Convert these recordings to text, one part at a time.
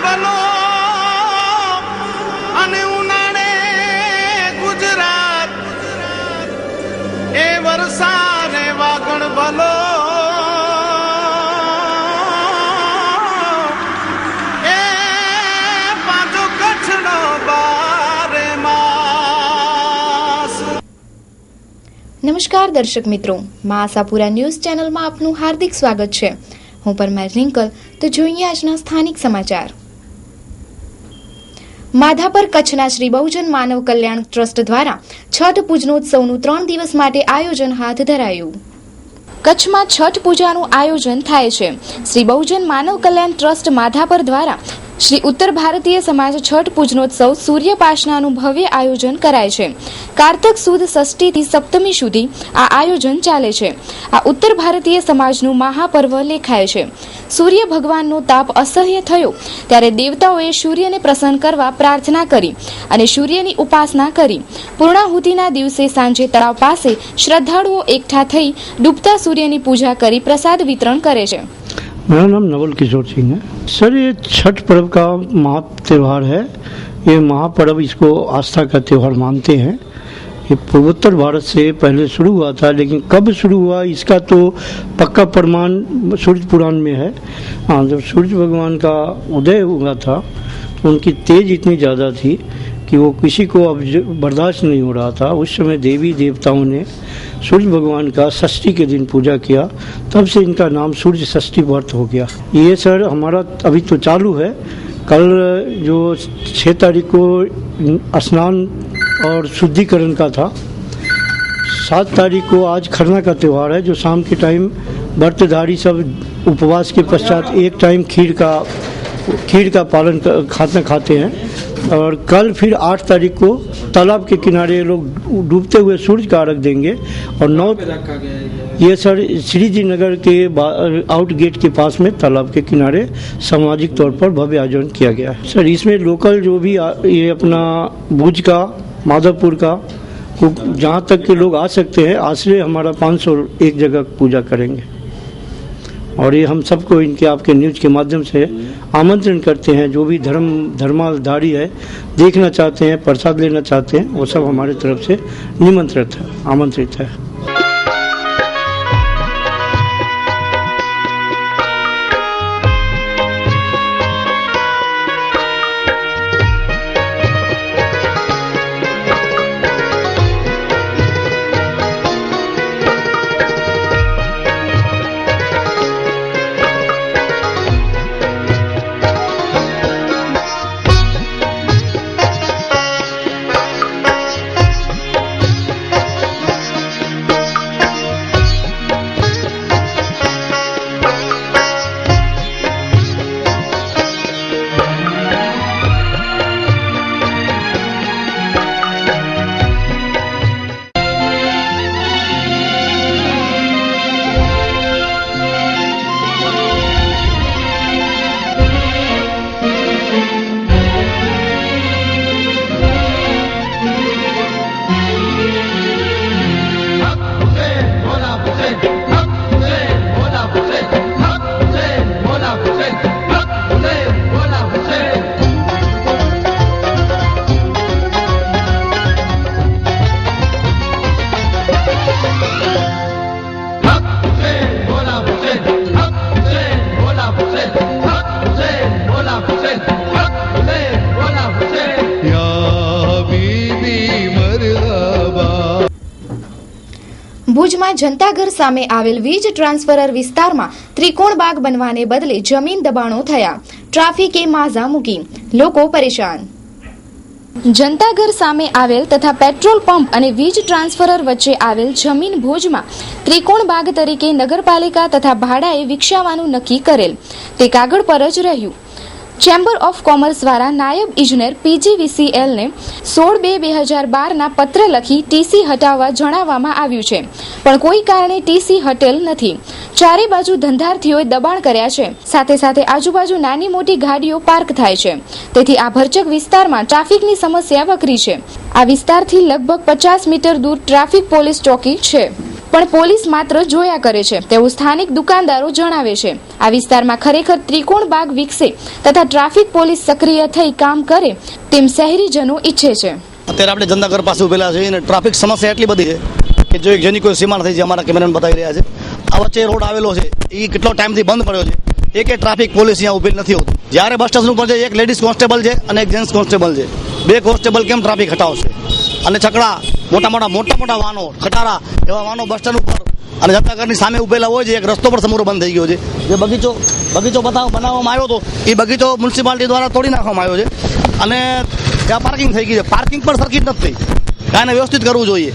ભલો અને ઉનાળે ગુજરાત એ વરસાદે વાગણ ભલો એ પાછો કચ્છનો બારે માસ। નમસ્કાર દર્શક મિત્રો, મા આશાપુરા ન્યૂઝ ચેનલમાં આપનું હાર્દિક સ્વાગત છે। હું પરમાર રિંકલ। તો જોઈએ આજના સ્થાનિક સમાચાર। માધાપર કચ્છના શ્રી બહુજન માનવ કલ્યાણ ટ્રસ્ટ દ્વારા છઠ પૂજનોત્સવનું 3 દિવસ માટે આયોજન હાથ ધરાયું। કચ્છમાં છઠ પૂજાનું આયોજન થાય છે। શ્રી બહુજન માનવ કલ્યાણ ટ્રસ્ટ માધાપર દ્વારા શ્રી ઉત્તર ભારતીય સમાજ છઠ પૂજનોત્સવ સૂર્યપાસનાનું ભવ્ય આયોજન કરાય છે। કારતક સુદ ષષ્ઠીથી સપ્તમી સુધી આ આયોજન ચાલે છે। આ ઉત્તર ભારતીય સમાજનું મહાપર્વ લેખાય છે। સૂર્ય ભગવાનનો તાપ અસહ્ય થયો ત્યારે દેવતાઓએ સૂર્યને પ્રસન્ન કરવા પ્રાર્થના કરી અને સૂર્યની ઉપાસના કરી। પૂર્ણાહુતિના દિવસે સાંજે તળાવ પાસે શ્રદ્ધાળુઓ એકઠા થઈ ડૂબતા सूर्य पूजा करी प्रसाद वितरण करे छे। मेरा नाम नवल किशोर सिंह है। सर, ये छठ पर्व का महा त्यौहार है। ये महापर्व इसको आस्था का त्यौहार मानते हैं। ये पूर्वोत्तर भारत से पहले शुरू हुआ था, लेकिन कब शुरू हुआ इसका तो पक्का प्रमाण सूर्य पुराण में है। हाँ, जब सूर्य भगवान का उदय हुआ था तो उनकी तेज इतनी ज़्यादा थी कि वो किसी को अब बर्दाश्त नहीं हो रहा था। उस समय देवी देवताओं ने सूर्य भगवान का षष्ठी के दिन पूजा किया, तब से इनका नाम सूर्य षष्ठी व्रत हो गया। ये सर हमारा अभी तो चालू है। कल जो 6 तारीख को स्नान और शुद्धिकरण का था, 7 तारीख को आज खरना का त्यौहार है, जो शाम के टाइम व्रतधारी सब उपवास के पश्चात एक टाइम खीर का पालन खाते हैं। और कल फिर 8 तारीख को तालाब के किनारे लोग डूबते हुए सूरज का अर्घ देंगे। और 9 ये सर श्री जी नगर के आउट गेट के पास में तालाब के किनारे सामाजिक तौर पर भव्य आयोजन किया गया है। सर, इसमें लोकल जो भी ये अपना भुज का, माधवपुर का, जहाँ तक के लोग आ सकते हैं, आश्रय हमारा 500 एक जगह पूजा करेंगे। और ये हम सबको इनके आपके न्यूज़ के माध्यम से आमंत्रण करते हैं। जो भी धर्माधारी है, देखना चाहते हैं, प्रसाद लेना चाहते हैं, वो सब हमारे तरफ से निमंत्रित है, आमंत्रित है। ભુજમાં જનતાઘર સામે આવેલ વીજ ટ્રાન્સફરર વિસ્તારમાં ત્રિકોણ બાગ બનવાને બદલે જમીન દબાણો થયા। ટ્રાફિકે માઝા મૂકી, લોકો પરેશાન। જનતાઘર સામે આવેલ તથા પેટ્રોલ પંપ અને વીજ ટ્રાન્સફરર વચ્ચે આવેલ જમીન ભુજમાં ત્રિકોણ બાગ તરીકે નગરપાલિકા તથા ભાડાએ વિકસાવવાનું નક્કી કરેલ, તે કાગળ પર જ રહ્યું। ચેમ્બર ઓફ કોમર્સ દ્વારા નાયબ ઇજનેર PGVCL ને 16/2/2012 ના પત્ર લખી ટીસી હટાવવા જણાવવામાં આવ્યું છે, પણ કોઈ કારણે ટીસી હટેલ નથી। ચારે બાજુ ધંધાર્થીઓએ દબાણ કર્યા છે, સાથે સાથે આજુબાજુ નાની મોટી ગાડીઓ પાર્ક થાય છે, તેથી આ ભરચક વિસ્તારમાં ટ્રાફિકની સમસ્યા વકરી છે। આ વિસ્તારથી લગભગ 50 મીટર દૂર ટ્રાફિક પોલીસ ચોકી છે, પણ પોલીસ માત્ર જોયા કરે છે તેવું સ્થાનિક દુકાનદારો જણાવે છે. આ વિસ્તારમાં ખરેખર ત્રિકોણ બાગ વિકસે તથા ટ્રાફિક પોલીસ સક્રિય થઈ કામ કરે તેમ શહેરીજનો ઈચ્છે છે. અત્યારે આપણે જનતાઘર પાસે ઉભેલા છે અને ટ્રાફિક સમસ્યા એટલી બધી છે કે જો જેની કોઈ સીમા નથી, જે અમારા કેમેરામેન બતાવી રહ્યા છે. આ વચ્ચે રોડ આવેલો છે, એ કેટલો ટાઈમથી બંધ પડ્યો છે. એક ટ્રાફિક પોલીસ અહીંયા ઉભી નથી હોતી. જ્યારે બસ સ્ટેશન ઉપર છે એક લેડીઝ કોન્સ્ટેબલ છે અને એક જેન્ટ્સ કોન્સ્ટેબલ છે. બે કોન્સ્ટેબલ કેમ ટ્રાફિક હટાવશે? અને છકડા મોટા વાહનો, ખટારા એવા વાહનો બસ સ્ટેન્ડ ઉપર અને જનતાઘરની સામે ઉભેલા હોય છે. એક રસ્તો પણ સમૂરો બંધ થઈ ગયો છે. જે બગીચો બનાવવામાં આવ્યો હતો એ બગીચો મ્યુનિસિપાલિટી દ્વારા તોડી નાખવામાં આવ્યો છે અને ત્યાં પાર્કિંગ થઈ ગઈ છે. પાર્કિંગ પણ સરખી જ નથી. કાંઈને વ્યવસ્થિત કરવું જોઈએ.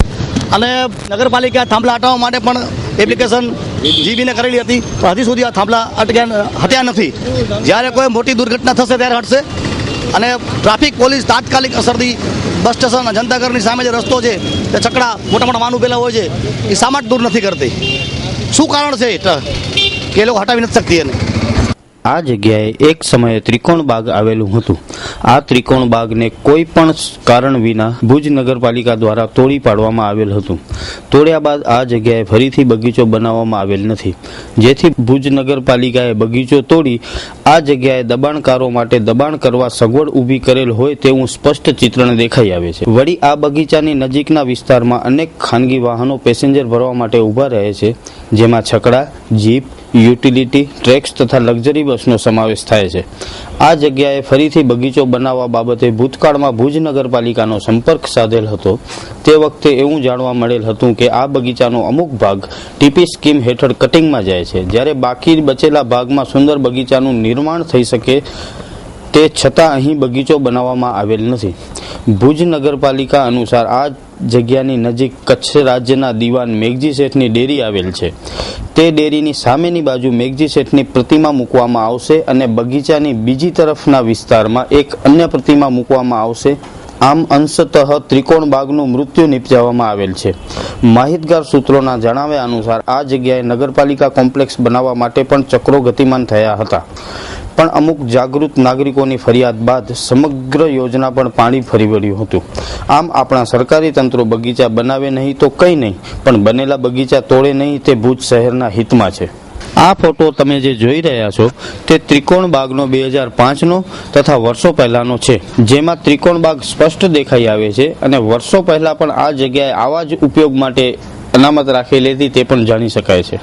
અને નગરપાલિકા થાંભલા હટાવવા માટે પણ એપ્લિકેશન જીબીને કરેલી હતી, પણ હજી સુધી આ થાંભલા હટ્યા નથી. જ્યારે કોઈ મોટી દુર્ઘટના થશે ત્યારે હટશે. અને ટ્રાફિક પોલીસ તાત્કાલિક અસરથી બસ સ્ટેશન જનતાઘરની સામે જે રસ્તો છે તે છકડા મોટા વાહન ઉભેલા હોય છે એ શા માટે દૂર નથી કરતી? શું કારણ છે કે એ લોકો હટાવી નથી શકતી? એને આ જગ્યાએ એક સમયે ત્રિકોણ બાગ આવેલું હતું. આ ત્રિકોણ બાગને કોઈ પણ કારણ વિના ભુજ નગરપાલિકા દ્વારા તોડી પાડવામાં આવેલ હતું. તોડ્યા બાદ આ જગ્યાએ ફરીથી બગીચો બનાવવામાં આવેલ નથી, જેથી ભુજ નગરપાલિકાએ બગીચો તોડી આ જગ્યાએ દબાણકારો માટે દબાણ કરવા સગવડ ઊભી કરેલ હોય તેવું સ્પષ્ટ ચિત્રણ દેખાઈ આવે છે. વળી આ બગીચાની નજીકના વિસ્તારમાં અનેક ખાનગી વાહનો પેસેન્જર ભરવા માટે ઊભા રહે છે, જેમાં છકડા, જીપ, યુટિલિટી, ટ્રેક્સ તથા લક્ઝરી બસનો સમાવેશ થાય છે. આ જગ્યાએ ફરીથી બગીચો બનાવવા બાબતે ભૂતકાળમાં ભુજ નગરપાલિકાનો સંપર્ક સાધેલ હતો. તે વખતે એવું જાણવા મળેલ હતું કે આ બગીચાનો અમુક ભાગ ટીપી સ્કીમ હેઠળ કટિંગમાં જાય છે, જ્યારે બાકી બચેલા ભાગમાં સુંદર બગીચાનું નિર્માણ થઈ શકે તે છતાં અહીં બગીચો બનાવવામાં આવેલ નથી. ભુજ નગરપાલિકા અનુસાર આ જગ્યાની નજીક કચ્છ રાજ્યના દિવાન મેઘજી શેઠની ડેરી આવેલ છે. તે ડેરીની સામેની બાજુ મેઘજી શેઠની પ્રતિમા મૂકવામાં આવશે અને બગીચાની બીજી તરફના વિસ્તારમાં એક અન્ય પ્રતિમા મૂકવામાં આવશે. આમ અંશતઃ ત્રિકોણ બાગનું મૃત્યુ નિપજાવવામાં આવેલ છે. માહિતગાર સૂત્રોના જણાવ્યા અનુસાર આ જગ્યાએ નગરપાલિકા કોમ્પ્લેક્સ બનાવવા માટે પણ ચક્રો ગતિમાન થયા હતા, પણ અમુક જાગૃત નાગરિકોની ફરિયાદ બાદ સમગ્ર યોજના પણ પાણી ફરી વળ્યું હતું. આમ આપણા સરકારી તંત્રો બગીચા બનાવે નહીં તો કંઈ નહીં, પણ બનેલા બગીચા તોડે નહીં તે ભુજ શહેરના હિતમાં છે. આ ફોટો તમે જે જોઈ રહ્યા છો તે ત્રિકોણ બાગનો 2005નો તથા વર્ષો પહેલાનો છે, જેમાં ત્રિકોણ બાગ સ્પષ્ટ દેખાઈ આવે છે અને વર્ષો પહેલા પણ આ જગ્યાએ આવા જ ઉપયોગ માટે અનામત રાખેલી હતી તે પણ જાણી શકાય છે.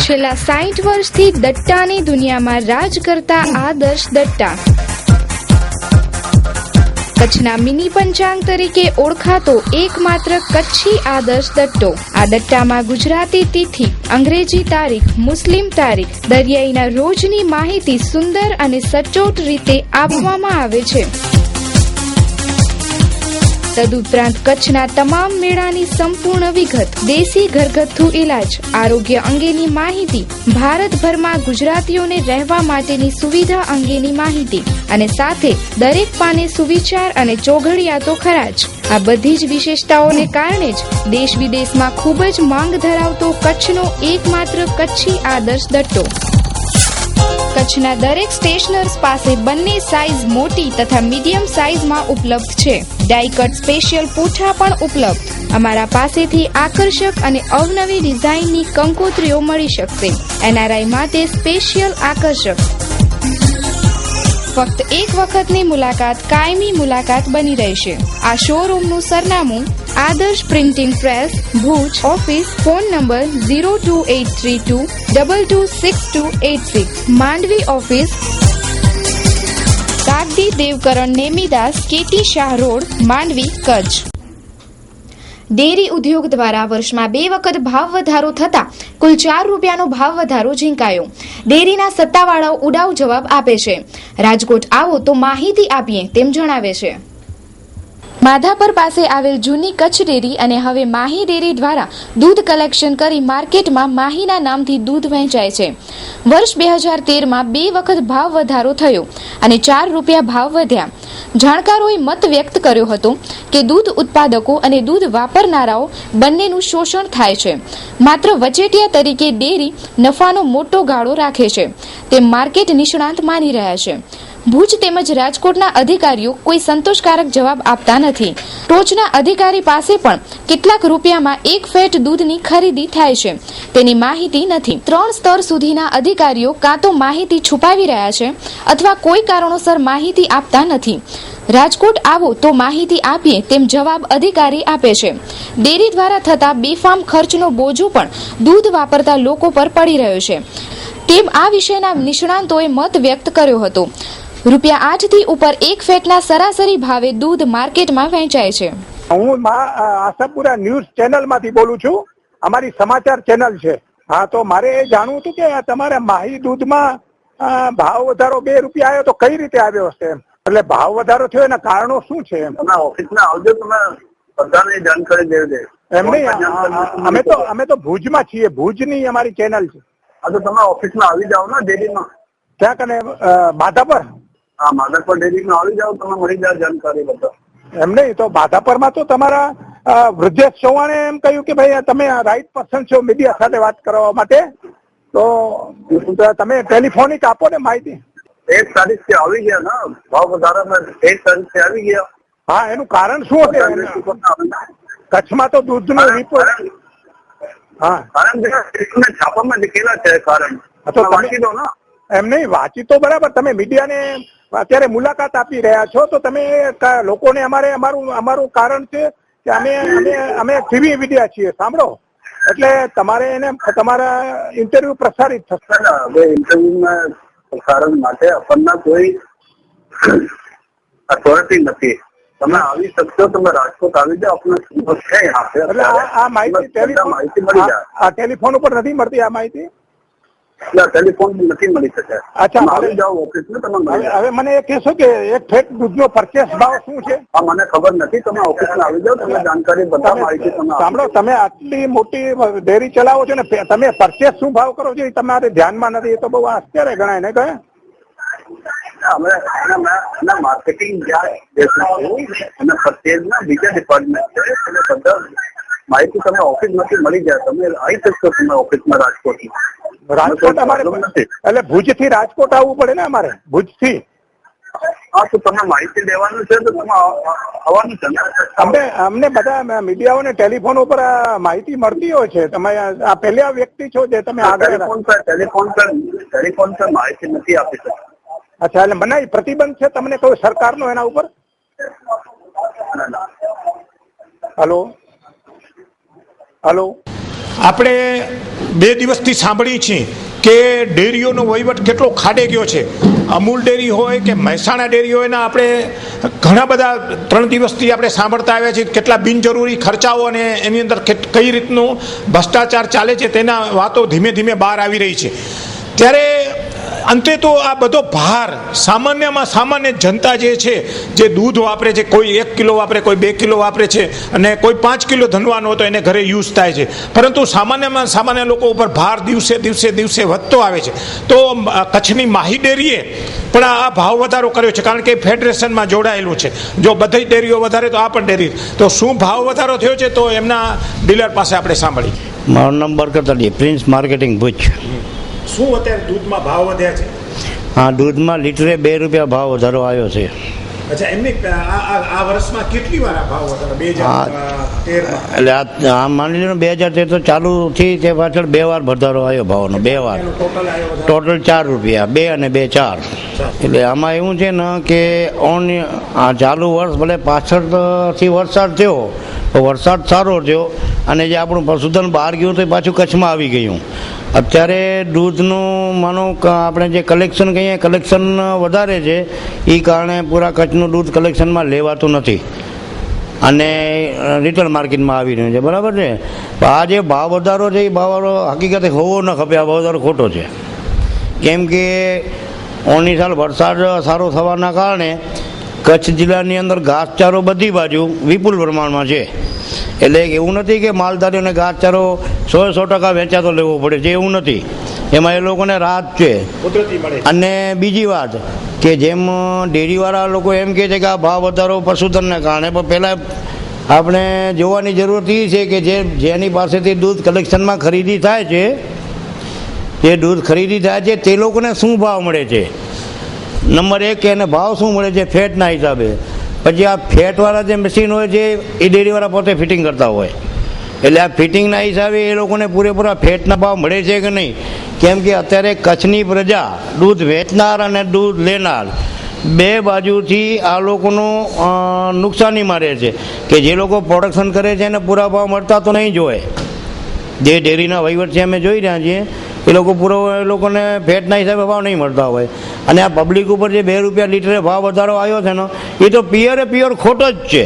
છેલ્લા 60 વર્ષથી દટ્ટાની દુનિયામાં રાજ કરતા આદર્શ દટ્ટા. કચ્છના મિની પંચાંગ તરીકે ઓળખાતો એકમાત્ર કચ્છી આદર્શ દટ્ટો. આ દટ્ટામાં ગુજરાતી તિથિ, અંગ્રેજી તારીખ, મુસ્લિમ તારીખ, દરિયાઈના રોજની માહિતી સુંદર અને સચોટ રીતે આપવામાં આવે છે. તદુપરાંત કચ્છના તમામ મેળાની સંપૂર્ણ વિગત, દેશી ઘરગથ્થુ ઇલાજ, આરોગ્ય અંગેની માહિતી, ભારતભરમાં ગુજરાતીઓને રહેવા માટેની સુવિધા અંગેની માહિતી અને સાથે દરેક પાને સુવિચાર અને ચોઘડિયા તો ખરા જ. આ બધી જ વિશેષતાઓને કારણે જ દેશ વિદેશમાં ખૂબ જ માંગ ધરાવતો કચ્છનો એકમાત્ર કચ્છી આદર્શ દટ્ટો. કચ્છના દરેક સ્ટેશનર્સ પાસે બંને સાઇઝ મોટી તથા મીડિયમ સાઇઝમાં ઉપલબ્ધ છે. ડાઈ કટ સ્પેશિયલ પૂંઠા પણ ઉપલબ્ધ. અમારા પાસેથી આકર્ષક અને અવનવી ડિઝાઇનની કંકોત્રીઓ મળી શકશે. એનઆરઆઈ માટે સ્પેશિયલ આકર્ષક. ફક્ત એક વખતની મુલાકાત કાયમી મુલાકાત બની રહેશે. આ શોરૂમનું સરનામું Adarsh printing press, Bhuj, office, phone number 02832226286, Mandvi office, Kagdi Devkaran Nemidas, KT Shah road, Mandvi, Kutch. Dairy ઉદ્યોગ દ્વારા વર્ષમાં 2 વખત ભાવ વધારો થતા કુલ 4 રૂપિયાનો ભાવ વધારો ઝીંકાયો. ડેરીના સત્તાવાળાઓ ઉડાવ જવાબ આપે છે. રાજકોટ આવો તો માહિતી આપીએ તેમ જણાવે છે. માધાપર પાસે આવેલ જૂની કચ્છ ડેરી અને હવે માહી ડેરી દ્વારા દૂધ કલેક્શન કરી માર્કેટમાં માહીના નામથી દૂધ વહેંચાય છે. વર્ષ 2013માં 2 વખત ભાવ વધારો થયો અને 4 રૂપિયા ભાવ વધ્યા. જાણકારોએ મત વ્યક્ત કર્યો હતો કે દૂધ ઉત્પાદકો અને દૂધ વાપરનારાઓ બંનેનું શોષણ થાય છે. માત્ર વચેટિયા તરીકે ડેરી નફાનો મોટો ગાળો રાખે છે તેમ માર્કેટ નિષ્ણાંત માની રહ્યા છે. ભુજ તેમજ રાજકોટના અધિકારીઓ કોઈ સંતોષકારક જવાબ આપતા નથી. ટોચના અધિકારી પાસે પણ કેટલાક રૂપિયામાં એક ફેટ દૂધની ખરીદી થાય છે તેની માહિતી નથી. 3 સ્તર સુધીના અધિકારીઓ કાં તો માહિતી છુપાવી રહ્યા છે અથવા કોઈ કારણોસર માહિતી આપતા નથી. રાજકોટ આવો તો માહિતી આપીએ તેમ જવાબ અધિકારી આપે છે. ડેરી દ્વારા થતા બેફામ ખર્ચનો બોજો પણ દૂધ વાપરતા લોકો પર પડી રહ્યો છે તેમ આ વિષયના નિષ્ણાંતોએ મત વ્યક્ત કર્યો હતો. ₹8 થી ઉપર એક ફેટના સરાસરી ભાવે દૂધ માર્કેટમાં વેચાય છે. હું આશાપુરા ન્યૂઝ ચેનલ માંથી બોલું છું. અમારી સમાચાર ચેનલ છે. હા, તો મારે એ જાણવું હતું કે તમારા માહી દૂધમાં ભાવ વધારો ₹2 આવ્યો તો કઈ રીતે આવ્યો હશે? એટલે ભાવ વધારો થયો એના કારણો શું છે? તમે ઓફિસમાં આવજો, તમે બધાને જાણકારી દેજો. એમ નહીં, અમે તો ભુજમાં છીએ. ભુજની અમારી ચેનલ છે. હા, તો તમે ઓફિસમાં આવી જાઓ ને ડેરીમાં. ક્યાં કને? માધાપર. હા, માધાપર ડેરીમાં આવી જાઓ, તમે મળી જાય જાણકારી બધા. એમ નહીં, તો માધાપરમાં તો તમારા વૃદ્ધેશ ચૌહાણે એમ કહ્યું કે ભાઈ તમે રાઈટ પર્સન છો મીડિયા સાથે વાત કરવા માટે, તો તમે ટેલિફોનિક આપો ને માહિતી. 1 તારીખથી આવી ગયા ને ભાવ વધારામાં, 1 તારીખથી આવી ગયા. હા, એનું કારણ શું હતું? કચ્છમાં તો દૂધનું રિપોર્ટ. હા, કારણ છાપામાં લખેલા છે કારણ. તો વાંચી દો ને. એમ નહીં, વાંચી તો બરાબર. તમે મીડિયાને અત્યારે મુલાકાત આપી રહ્યા છો તો તમે લોકોને અમારું કારણ છે કે અમે ટીવી મીડિયા છીએ, સાંભળો, એટલે તમારે એને તમારા ઇન્ટરવ્યુ પ્રસારિત થશે. હવે ઇન્ટરવ્યુમાં પ્રસારણ માટે આપણને કોઈ ઓથોરિટી નથી. તમે આવી શકશો, તમે રાજકોટ આવી જાઓ, આપણને છે એટલે આ માહિતી મળી જાય. આ ટેલિફોન ઉપર નથી મળતી આ માહિતી. ટેલિફોન નથી મળી શકે. અચ્છા, આવી જાઓ ઓફિસમાં, તમે હવે મને એ કહેશો કે એક ફેટ દૂધનો પરચેસ ભાવ શું છે? હા, મને ખબર નથી. તમે ઓફિસમાં આવી જાઓ, તમે જાણકારી બધા માહિતી તમે સાંભળો. તમે આટલી મોટી ડેરી ચલાવો છો ને, તમે પરચેસ શું ભાવ કરો છો એ તમારે ધ્યાનમાં નથી. એ તો બહુ આશ્ચર્ય ગણાય ને. કહે અમે માર્કેટિંગ અને પરચેઝના બીજા ડિપાર્ટમેન્ટ છે, એટલે બધા માહિતી તમે ઓફિસમાંથી મળી જાય. તમે આવી શકશો તમે ઓફિસમાં રાજકોટમાં. રાજકોટ અમારે એટલે ભુજ થી રાજકોટ આવવું પડે ને અમારે? ભુજ થી? હા, તો તમે માહિતી દેવાનું છે તો તમે આવવાનું છે ને. અમને બધા મીડિયાઓને ટેલિફોન ઉપર માહિતી મળતી હોય છે. તમે આ પહેલા વ્યક્તિ છો જે તમે આગળ ટેલિફોન પર માહિતી નથી આપી શકતા. અચ્છા, એટલે મનાઈ પ્રતિબંધ છે તમને કોઈ સરકારનો એના ઉપર? Hello hello. આપણે 2 દિવસથી સાંભળીએ છીએ કે ડેરીઓનો વહીવટ કેટલો ખાડે ગયો છે. અમૂલ ડેરી હોય કે મહેસાણા ડેરી હોય ને, આપણે ઘણા બધા 3 દિવસથી આપણે સાંભળતા આવ્યા છીએ કેટલા બિનજરૂરી ખર્ચાઓ અને એની અંદર કઈ રીતનું ભ્રષ્ટાચાર ચાલે છે તેના વાતો ધીમે ધીમે બહાર આવી રહી છે. ત્યારે અંતે તો આ બધો ભાર સામાન્યમાં સામાન્ય જનતા જે છે, જે દૂધ વાપરે છે, કોઈ 1 કિલો વાપરે, કોઈ 2 કિલો વાપરે છે અને કોઈ 5 કિલો ધનવાનો હોય તો એને ઘરે યુઝ થાય છે, પરંતુ સામાન્યમાં સામાન્ય લોકો ઉપર ભાર દિવસે દિવસે વધતો આવે છે. તો કચ્છની માહી ડેરીએ પણ આ ભાવ વધારો કર્યો છે, કારણ કે ફેડરેશનમાં જોડાયેલું છે. જો બધી ડેરીઓ વધારે તો આ પણ ડેરી. તો શું ભાવ વધારો થયો છે તો એમના ડીલર પાસે આપણે સાંભળી. મારું નામ બરકત અલી, પ્રિન્સ માર્કેટિંગ ભુજ. શું અત્યારે દૂધમાં ભાવ વધ્યા છે? હા, દૂધમાં લીટરે ₹2 ભાવ વધારો આવ્યો છે. અચ્છા, એમની આ વર્ષમાં કેટલી વાર આ ભાવ વધારો? 2013 એટલે આ માની લો 2013 તો ચાલુ થી તે પાછળ 2 વાર વધારો આવ્યો ભાવનો. 2 વાર ટોટલ ₹4, 2 અને 2 4. એટલે આમાં એવું છે ને કે આ ચાલુ વર્ષ ભલે પાછળથી વરસાદ થયો, વરસાદ સારો થયો અને જે આપણું પશુધન બહાર ગયું તો પાછું કચ્છમાં આવી ગયું. અત્યારે દૂધનું માનો આપણે જે કલેક્શન કહીએ, કલેક્શન વધારે છે, એ કારણે પૂરા કચ્છનું દૂધ કલેક્શનમાં લેવાતું નથી અને રિટેલ માર્કેટમાં આવી રહ્યું છે. બરાબર છે. આ જે ભાવ વધારો છે એ ભાવ હકીકતે હોવો ન ખપે. આ ભાવ વધારો ખોટો છે. કેમ કે ઓની સાલ વરસાદ સારો થવાના કારણે કચ્છ જિલ્લાની અંદર ઘાસચારો બધી બાજુ વિપુલ પ્રમાણમાં છે. એટલે એવું નથી કે માલધારીઓને ઘાસચારો 100% વેચાતો લેવો પડે છે, એવું નથી. એમાં એ લોકોને રાહત છે. અને બીજી વાત કે જેમ ડેરીવાળા લોકો એમ કહે છે કે આ ભાવ વધારો પશુધનને કારણે, પણ પહેલાં આપણે જોવાની જરૂરત એ છે કે જેની પાસેથી દૂધ કલેક્શનમાં ખરીદી થાય છે, જે દૂધ ખરીદી થાય છે તે લોકોને શું ભાવ મળે છે, નંબર 1 કે એને ભાવ શું મળે છે ફેટના હિસાબે. પછી આ ફેટવાળા જે મશીન હોય છે એ ડેરીવાળા પોતે ફિટિંગ કરતા હોય, એટલે આ ફિટિંગના હિસાબે એ લોકોને પૂરેપૂરા ફેટના ભાવ મળે છે કે નહીં. કેમ કે અત્યારે કચ્છની પ્રજા દૂધ વેચનાર અને દૂધ લેનાર બે બાજુથી આ લોકોનું નુકસાનીમાં રહે છે કે જે લોકો પ્રોડક્શન કરે છે એને પૂરા ભાવ મળતા તો નહીં જોવે. જે ડેરીના વહીવટ છે અમે જોઈ રહ્યા છીએ એ લોકોને ફેટના હિસાબે ભાવ નહીં મળતા હોય. અને આ પબ્લિક ઉપર જે 2 રૂપિયા લીટરે ભાવ વધારો આવ્યો છે ને એ તો પ્યોર ખોટો જ છે.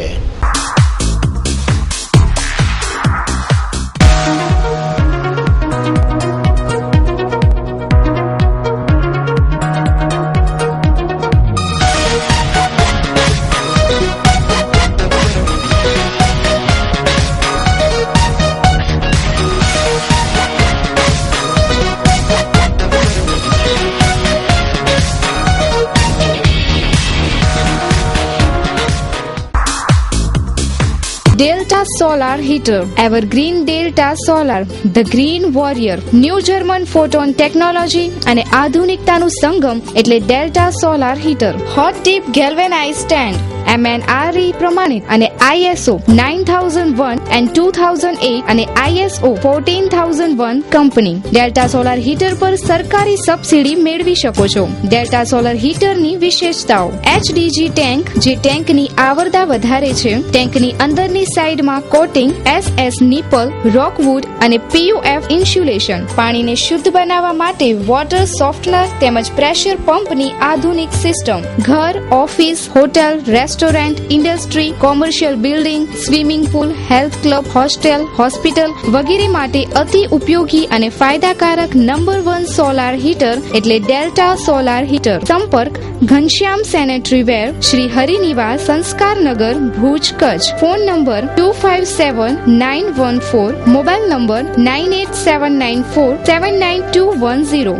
Delta Solar Heater, Evergreen Delta Solar, The Green Warrior, New German Photon Technology અને આધુનિકતાનું સંગમ એટલે Delta Solar Heater. Hot Dip Galvanized Stand, MNRE પ્રમાણિત અને ISO 9001 and 2008 અને ISO 14001 company. Delta solar heater પર સરકારી સબસિડી મેળવી શકો છો. ડેલ્ટા સોલાર હીટરની વિશેષતાઓ: HDG ટેન્ક, જે ટેન્કની આવરદા વધારે છે. ટેન્કની અંદરની સાઈડમાં કોટિંગ, SS નિપલ, રોકવુડ અને PUF ઇન્સ્યુલેશન. પાણીને શુદ્ધ બનાવવા માટે વોટર સોફ્ટનર તેમજ પ્રેશર પંપની આધુનિક સિસ્ટમ. ઘર, office, hotel, restaurant, industry, commercial building, swimming pool, health club, hostel, hospital વગેરે માટે અતિ ઉપયોગી અને ફાયદાકારક નંબર 1 સોલાર હીટર એટલે ડેલ્ટા સોલાર હીટર. સંપર્ક Ghanshyam sanitary ware, Shri Harinivas, Sanskarnagar, Bhuj, Kutch. Phone number 257914, mobile number 9879479210.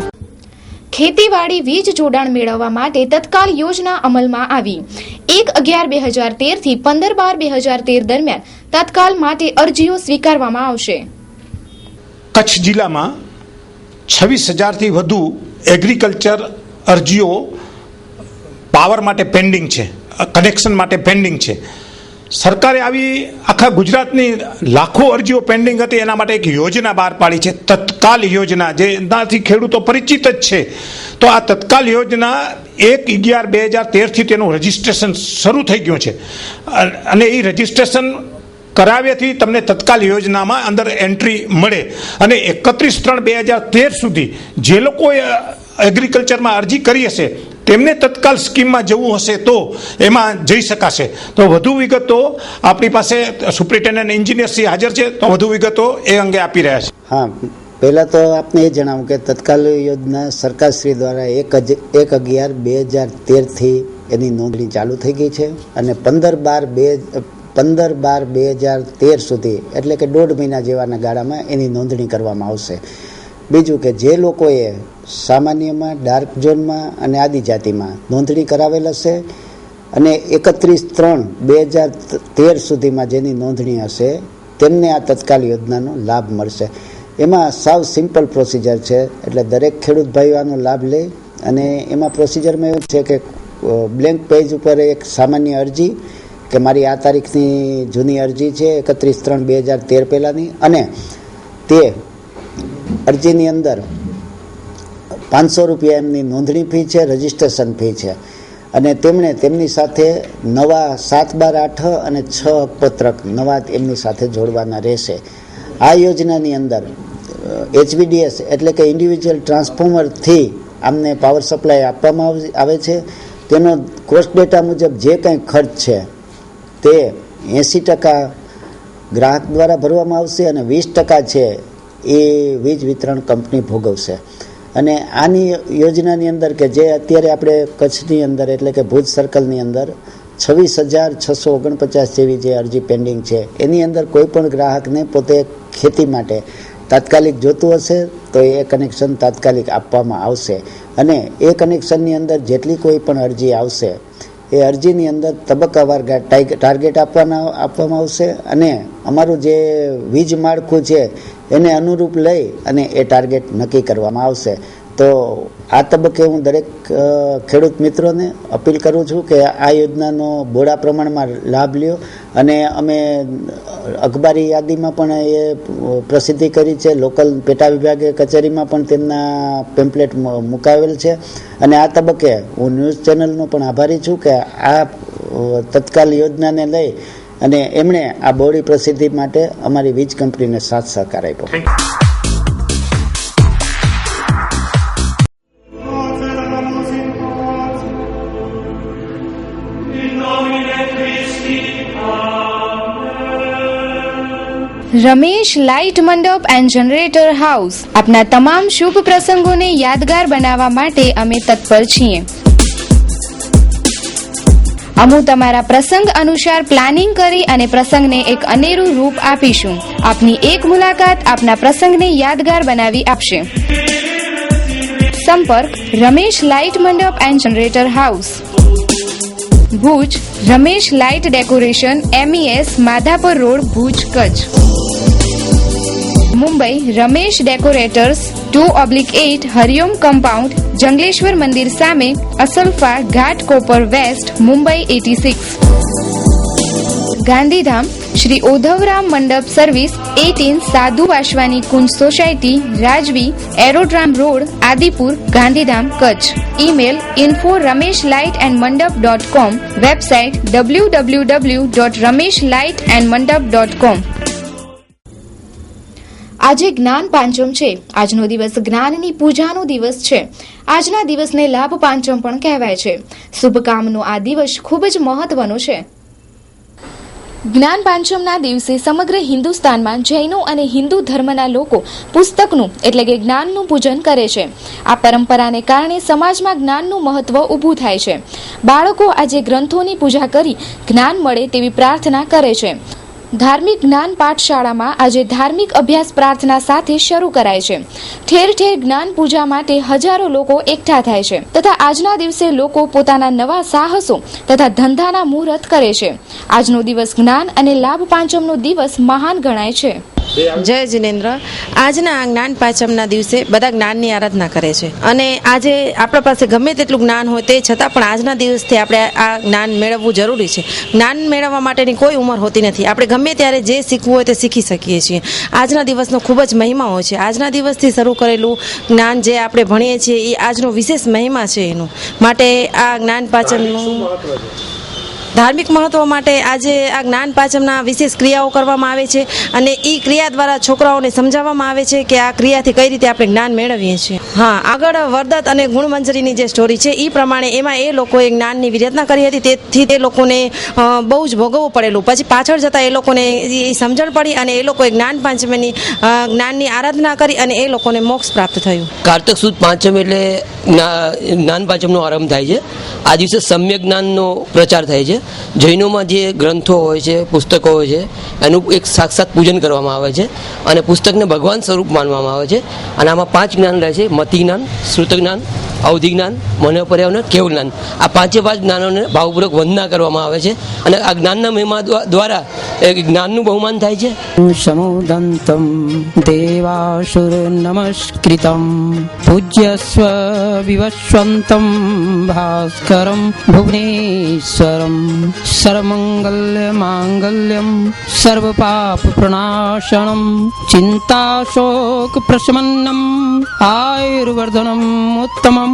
ખેતીવાડી વીજ જોડાણ મેળવવા માટે તત્કાલ યોજના અમલમાં આવી. 1/11/2013 થી 15/12/2013 દરમિયાન તત્કાલ માટે અરજીઓ સ્વીકારવામાં આવશે. કચ્છ જિલ્લામાં 26,000થી વધુ એગ્રીકલ્ચર અરજીઓ પાવર માટે પેન્ડિંગ છે, કનેક્શન માટે પેન્ડિંગ છે. સરકારે આવી આખા ગુજરાતની લાખો અરજીઓ પેન્ડિંગ હતી, એના માટે એક યોજના બહાર પાડી છે, તત્કાલ યોજના, જેનાથી ખેડૂતો પરિચિત જ છે. તો આ તત્કાલ યોજના 1/11/2013 થી તેનું રજીસ્ટ્રેશન શરૂ થઈ ગયું છે અને એ રજીસ્ટ્રેશન કરાવ્યાથી તમને તત્કાલ યોજનામાં અંદર એન્ટ્રી મળે. અને 31/3/2013 સુધી જે લોકોએ એગ્રીકલ્ચરમાં અરજી કરી હશે તેમને તત્કાલ સ્કીમમાં જવું હશે તો એમાં જઈ શકાશે. તો વધુ વિગતો આપણી પાસે સુપ્રિન્ટેન્ડન્ટ એન્જિનિયર શ્રી હાજર છે, તો વધુ વિગતો એ અંગે આપી રહ્યા છે. હા, પહેલાં તો આપને એ જણાવું કે તત્કાલ યોજના સરકારશ્રી દ્વારા 1/11/2013થી એની નોંધણી ચાલુ થઈ ગઈ છે અને 15/12/2013 સુધી એટલે કે 1.5 મહિના જેવાના ગાળામાં એની નોંધણી કરવામાં આવશે. બીજું કે જે લોકોએ સામાન્યમાં, ડાર્ક ઝોનમાં અને આદિજાતિમાં નોંધણી કરાવેલ હશે અને 31/3/2013 સુધીમાં જેની નોંધણી હશે તેમને આ તત્કાલ યોજનાનો લાભ મળશે. એમાં સાવ સિમ્પલ પ્રોસિજર છે, એટલે દરેક ખેડૂત ભાઈઓ આનો લાભ લે. અને એમાં પ્રોસિજરમાં એવું છે કે બ્લેન્ક પેજ ઉપર એક સામાન્ય અરજી કે મારી આ તારીખની જૂની અરજી છે 31/3/2013 પહેલાંની, અને તે અરજીની અંદર 500 રૂપિયા એમની નોંધણી ફી છે, રજીસ્ટ્રેશન ફી છે. અને તેમણે તેમની સાથે નવા 7/12/8 અને 6 પત્રક નવા એમની સાથે જોડવાના રહેશે. આ યોજનાની અંદર HVDS એટલે કે ઇન્ડિવિજ્યુઅલ ટ્રાન્સફોર્મરથી આમને પાવર સપ્લાય આપવામાં આવે છે. તેનો કોસ્ટ ડેટા મુજબ જે કંઈ ખર્ચ છે તે 80% ગ્રાહક દ્વારા ભરવામાં આવશે અને 20% છે એ વીજ વિતરણ કંપની ભોગવશે. અને આની યોજનાની અંદર કે જે અત્યારે આપણે કચ્છની અંદર એટલે કે ભુજ સર્કલની અંદર 26,649 જેવી જે અરજી પેન્ડિંગ છે, એની અંદર કોઈ પણ ગ્રાહકને પોતે ખેતી માટે તાત્કાલિક જોતું હશે તો એ કનેક્શન તાત્કાલિક આપવામાં આવશે અને એ કનેક્શનની અંદર જેટલી કોઈ પણ અરજી આવશે એ અરજીની અંદર તબક્કાવાર ટાર્ગેટ આપવામાં આવશે અને અમારું જે વીજ માળખું છે એને અનુરૂપ લઈ અને એ ટાર્ગેટ નક્કી કરવામાં આવશે. તો આ તબક્કે હું દરેક ખેડૂત મિત્રોને અપીલ કરું છું કે આ યોજનાનો બહોળા પ્રમાણમાં લાભ લ્યો અને અમે અખબારી યાદીમાં પણ એ પ્રસિદ્ધિ કરી છે. લોકલ પેટા વિભાગે કચેરીમાં પણ તેમના પેમ્પલેટ મુકાવેલ છે અને આ તબક્કે હું ન્યૂઝ ચેનલનો પણ આભારી છું કે આ તત્કાલ યોજનાને લઈ અને એમણે આ બહોળી પ્રસિદ્ધિ માટે અમારી વીજ કંપનીને સાથ સહકાર આપ્યો. રમેશ લાઇટ મંડપ એન્ડ જનરેટર હાઉસ આપના તમામ શુભ પ્રસંગોને યાદગાર બનાવવા માટે અમે તત્પર છીએ. અમે તમારા પ્રસંગ અનુસાર પ્લાનિંગ કરી અને પ્રસંગને એક અનેરું રૂપ આપીશું. આપની એક મુલાકાત આપના પ્રસંગને યાદગાર બનાવી આપશે. સંપર્ક રમેશ લાઇટ મંડપ and generator house, Bhuj. Ramesh light decoration, MES, Madhapar road, Bhuj, Kutch. Mumbai Ramesh decorators, 2/8 Hariom compound, Jangleshwar મંદિર સામે, અસલફા ઘાટ, કોપર વેસ્ટ, મુંબઈ 86. ગાંધીધામ શ્રી ઓધવરામ મંડપ સર્વિસ, 18 સાધુ વાસવાની કુંજ સોસાયટી, રાજવી, aerodrome road, Adipur, Gandhidham, Kutch. Email info@rameshlightandmandap.com, website www.rameshlightandmandap.com. આજે જ્ઞાન પાંચમ છે. આજનો દિવસ જ્ઞાનની પૂજાનો દિવસ છે. આજના દિવસને લાભ પાંચમ પણ કહેવાય છે. શુભ કામનો આ દિવસ ખૂબ જ મહત્વનો છે. જ્ઞાન પાંચમના દિવસે સમગ્ર હિન્દુસ્તાનમાં જૈનો અને હિન્દુ ધર્મના લોકો પુસ્તકનું એટલે કે જ્ઞાનનું પૂજન કરે છે. આ પરંપરાને કારણે સમાજમાં જ્ઞાનનું મહત્વ ઊભું થાય છે. બાળકો આજે ગ્રંથોની પૂજા કરી જ્ઞાન મળે તેવી પ્રાર્થના કરે છે. ધાર્મિક જ્ઞાન પાઠશાળામાં આજે ધાર્મિક અભ્યાસ પ્રાર્થના સાથે શરૂ કરાય છે. ઠેર ઠેર જ્ઞાન પૂજા માટે હજારો લોકો એકઠા થાય છે તથા આજના દિવસે લોકો પોતાના નવા સાહસો તથા ધંધાના મુહૂર્ત કરે છે. આજનો દિવસ જ્ઞાન અને લાભ પાંચમનો દિવસ મહાન ગણાય છે. જય જિનેન્દ્ર. આજના જ્ઞાન પાંચમના દિવસે બધા જ્ઞાનની આરાધના કરે છે અને આજે આપણા પાસે ગમે તેટલું જ્ઞાન હોય તે છતાં પણ આજના દિવસથી આપણે આ જ્ઞાન મેળવવું જરૂરી છે. જ્ઞાન મેળવવા માટેની કોઈ ઉંમર હોતી નથી. આપણે ગમે ત્યારે જે શીખવું હોય તે શીખી શકીએ છીએ. આજના દિવસનો ખૂબ જ મહિમા હોય છે. આજના દિવસથી શરૂ કરેલું જ્ઞાન જે આપણે ભણીએ છીએ એ આજનો વિશેષ મહિમા છે. એનું માટે આ જ્ઞાન પાંચમનું ધાર્મિક મહત્વ માટે આજે આ જ્ઞાન પાંચમના વિશેષ ક્રિયાઓ કરવામાં આવે છે અને એ ક્રિયા દ્વારા છોકરાઓને સમજાવવામાં આવે છે કે આ ક્રિયાથી કઈ રીતે આપણે જ્ઞાન મેળવીએ છીએ. હા, આગળ વરદત્ત અને ગુણમંજરીની જે સ્ટોરી છે એ પ્રમાણે એમાં એ લોકોએ જ્ઞાનની વિરચના કરી હતી. તેથી તે લોકોને બહુ જ ભોગવવું પડેલું. પછી પાછળ જતાં એ લોકોને એ સમજણ પડી અને એ લોકોએ જ્ઞાન પાંચમની જ્ઞાનની આરાધના કરી અને એ લોકોને મોક્ષ પ્રાપ્ત થયું. કારતક સુદ પાંચમ એટલે જ્ઞાન પાંચમનો આરંભ થાય છે. આ દિવસે સમ્યક જ્ઞાનનો પ્રચાર થાય છે. જૈનોમાં જે ગ્રંથો હોય છે, પુસ્તકો હોય છે, એનું એક સાક્ષાત પૂજન કરવામાં આવે છે અને પુસ્તકને ભગવાન સ્વરૂપ માનવામાં આવે છે. અને આમાં 5 જ્ઞાન રહે છે: મતિ જ્ઞાન, શ્રુત જ્ઞાન, અવધિ જ્ઞાન, મનોપર્યાવરણ, કેવલ જ્ઞાન. આ 5 જ્ઞાનોને ભાવપૂર્વક વંદના કરવામાં આવે છે અને આ જ્ઞાનના મહિમા દ્વારા જ્ઞાનનું બહુમાન થાય છે. સમુદંતમ દેવાસુર નમસ્કૃતમ પૂજ્યસ્વ વિવસ્વંતમ ભાસ્કરમ ભુવનેશ્વરમ સર્વમંગલ્ય માંગલ્યમ સર્વ પાપ પ્રણાશનમ चिंताशोक प्रशमन्नम आयुर्वर्धनम उत्तमम।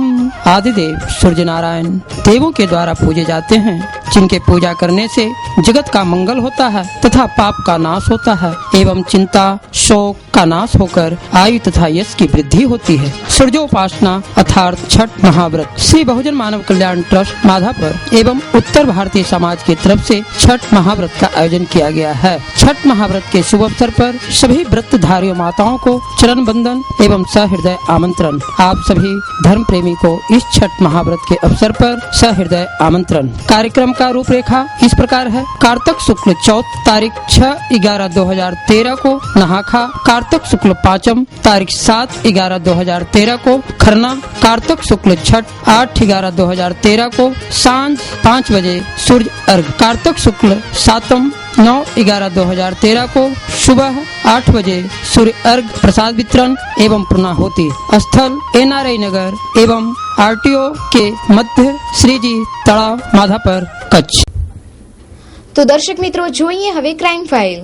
आदिदेव सूर्य नारायण देवों के द्वारा पूजे जाते हैं, जिनके पूजा करने से जगत का मंगल होता है तथा पाप का नाश होता है एवं चिंता शोक का नाश होकर आयु तथा यश की वृद्धि होती है। सूर्योपासना अर्थात छठ महाव्रत श्री बहुजन मानव कल्याण ट्रस्ट माधापुर एवं उत्तर भारतीय समाज की तरफ से छठ महाव्रत का आयोजन किया गया है। छठ महाव्रत के शुभ अवसर पर सभी व्रतधारियों माताओं को चरण बंदन एवं सहृदय आमंत्रण। आप सभी धर्म प्रेमी को इस छठ महाव्रत के अवसर पर सहृदय आमंत्रण। कार्यक्रम का रूपरेखा इस प्रकार है। कार्तिक शुक्ल चौथ तारीख 6/11/2013 को नहाखा, कार्तिक कार्तिक शुक्ल पांचम तारीख 7/11/2013 को, खरना कार्तिक शुक्ल छठ 8/11/2013 को सांझ 5 बजे सूर्य अर्घ, कार्तिक शुक्ल सातम 9/11/2013 को सुबह 8 बजे सूर्य अर्घ, प्रसाद वितरण एवं पूर्णाहुति। स्थल NRI नगर एवं RTO के मध्य श्रीजी तलाव माधापर कच्छ। તો દર્શક મિત્રો જોઈએ હવે ક્રાઇમ ફાઇલ।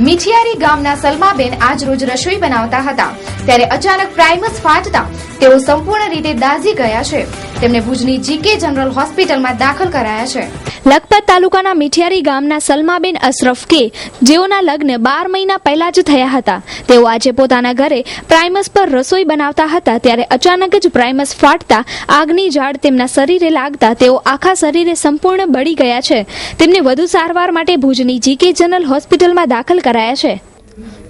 મીઠિયારી ગામના સલમાબેન આજ રોજ રસોઈ બનાવતા હતા ત્યારે અચાનક પ્રાઇમસ ફાટતા તેઓ સંપૂર્ણ રીતે દાઝી ગયા છે। તેમને ભુજની GK જનરલ હોસ્પિટલમાં દાખલ કરાયા છે। લખપત તાલુકાના મીઠિયારી ગામના સલમાબેન અશરફ કે જેઓના લગ્ન 12 મહિના પહેલા જ થયા હતા, તેઓ આજે પોતાના ઘરે પ્રાઇમસ પર રસોઈ બનાવતા હતા ત્યારે અચાનક જ પ્રાઇમસ ફાટતા આગની ઝાડ તેમના શરીરે લાગતા તેઓ આખા શરીરે સંપૂર્ણ બળી ગયા છે। તેમને વધુ સારવાર માટે ભુજની GK જનરલ હોસ્પિટલમાં દાખલ કરાયા છે।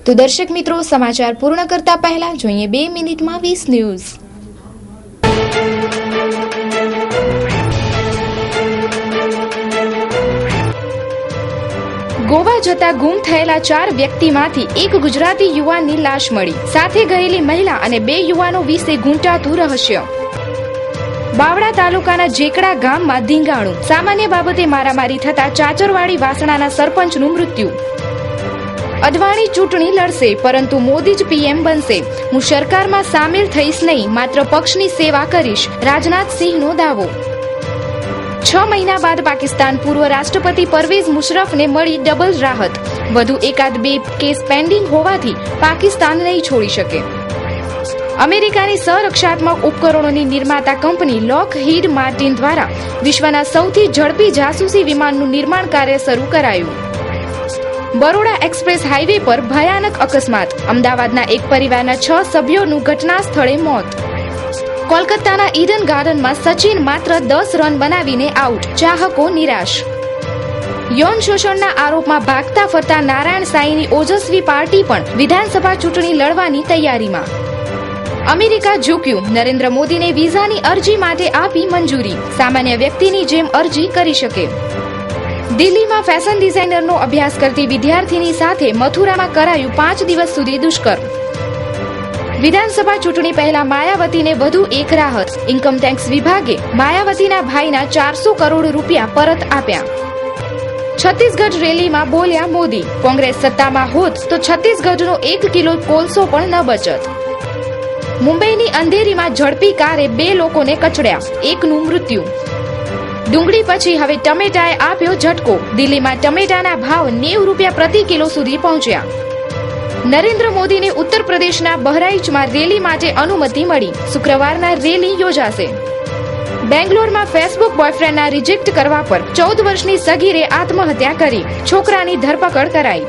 તો દર્શક મિત્રો સમાચાર પૂર્ણ કરતા પહેલા જોઈએ 2 મિનિટમાં 20 ન્યૂઝ। ગોવા જતા ગુમ થયેલા 4 વ્યક્તિમાંથી એક ગુજરાતી યુવાનની લાશ મળી, સાથે ગયેલી મહિલા અને 2 યુવાનો વિશે ગૂંચાતું રહસ્ય। બાવડા તાલુકાના જેકડા ગામમાં ધીંગાણું, સામાન્ય બાબતે મારામારી થતા ચાચરવાડી વાસણાના સરપંચનું મૃત્યુ। અડવાણી ચૂંટણી લડશે પરંતુ મોદી જ PM બનશે, હું સરકારમાં સામેલ થઈશ નહીં, માત્ર પક્ષની સેવા કરીશ, રાજનાથસિંહનો દાવો। 6 મહિના બાદ પાકિસ્તાન પૂર્વ રાષ્ટ્રપતિ પરવેઝ મુશરફને મળી ડબલ રાહત, વધુ એકાદ 2 કેસ પેન્ડિંગ હોવાથી પાકિસ્તાન નહીં છોડી શકે। અમેરિકાની સંરક્ષાત્મક ઉપકરણોની નિર્માતા કંપની લોકહીડ માર્ટિન દ્વારા વિશ્વના સૌથી ઝડપી જાસૂસી વિમાનનું નિર્માણ કાર્ય શરૂ કરાયું। બરોડા એક્સપ્રેસ હાઈવે પર ભયાનક અકસ્માત, અમદાવાદના એક પરિવારના 6 સભ્યોનું ઘટના સ્થળે મોત। કોલકાતાના ઈડન ગાર્ડનમાં સચિન માત્ર 10 રન બનાવીને આઉટ, ચાહકો નિરાશ। યૌન શોષણના આરોપમાં ભાગતા ફરતા નારાયણ સાંઈની ઓજસ્વી પાર્ટી પણ વિધાનસભા ચૂંટણી લડવાની તૈયારીમાં। અમેરિકા ઝૂક્યું, નરેન્દ્ર મોદીને વિઝાની અરજી માટે આપી મંજૂરી, સામાન્ય વ્યક્તિની જેમ અરજી કરી શકે। દિલ્હીમાં ફેશન ડિઝાઇનરનો અભ્યાસ કરતી વિદ્યાર્થીની સાથે મથુરામાં કરાયું 5 દિવસ સુધી દુષ્કર્મ। વિધાનસભા ચૂંટણી પહેલા માયાવતીને વધુ એક રાહત, ઇન્કમટેક્સ વિભાગે માયાવતીના ભાઈના 400 કરોડ રૂપિયા પરત આપ્યા। છત્તીસગઢ રેલીમાં બોલ્યા મોદી, કોંગ્રેસ સત્તામાં હોત તો છત્તીસગઢનો 1 કિલો કોલસો પણ ન બચત। મુંબઈની અંધેરીમાં ઝડપી કારે 2 લોકોને કચડ્યા, એકનું મૃત્યુ। ડુંગળી પછી હવે ટમેટાએ આપ્યો ઝટકો, દિલ્હીમાં ટમેટાના ભાવ 90 રૂપિયા પ્રતિ કિલો સુધી પહોંચ્યા। નરેન્દ્ર મોદીને ઉત્તર પ્રદેશના બહરાઇચમાં રેલી માટે અનુમતિ મળી, શુક્રવારના રેલી યોજાશે। બેંગ્લોરમાં ફેસબુક બોયફ્રેન્ડના રિજેક્ટ કરવા પર 14 વર્ષની સગીરે આત્મહત્યા કરી, છોકરાની ધરપકડ કરાઈ।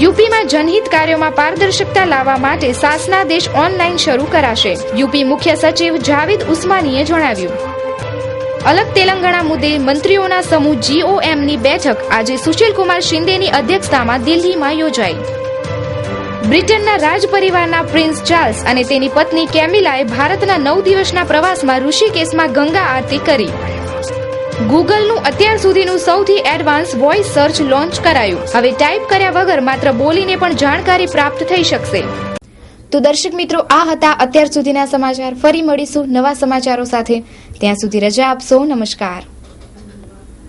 યુપીમાં જનહિત કાર્યોમાં પારદર્શકતા લાવવા માટે શાસનાદેશ ઓનલાઈન શરૂ કરાશે, યુપી મુખ્ય સચિવ જાવેદ ઉસ્માનીએ જણાવ્યું। અલગ તેલંગાણા મુદ્દે મંત્રીઓના સમૂહ GOMની બેઠક આજે સુશીલકુમાર શિંદેની અધ્યક્ષતામાં દિલ્હીમાં યોજાઈ। બ્રિટનના રાજ પરિવારના પ્રિન્સ ચાર્લ્સ અને તેની પત્ની કેમિલાએ ભારતના 9 દિવસના પ્રવાસમાં ઋષિકેશમાં ગંગા આરતી કરી। ગૂગલનું અત્યાર સુધીનું સૌથી એડવાન્સ વોઇસ સર્ચ લોન્ચ કરાયું, હવે ટાઈપ કર્યા વગર માત્ર બોલીને પણ જાણકારી પ્રાપ્ત થઈ શકશે। તો દર્શક મિત્રો, આ હતા અત્યાર સુધીના સમાચાર। ફરી મળીશું નવા સમાચારો સાથે, ત્યાં સુધી રજા આપશો। નમસ્કાર।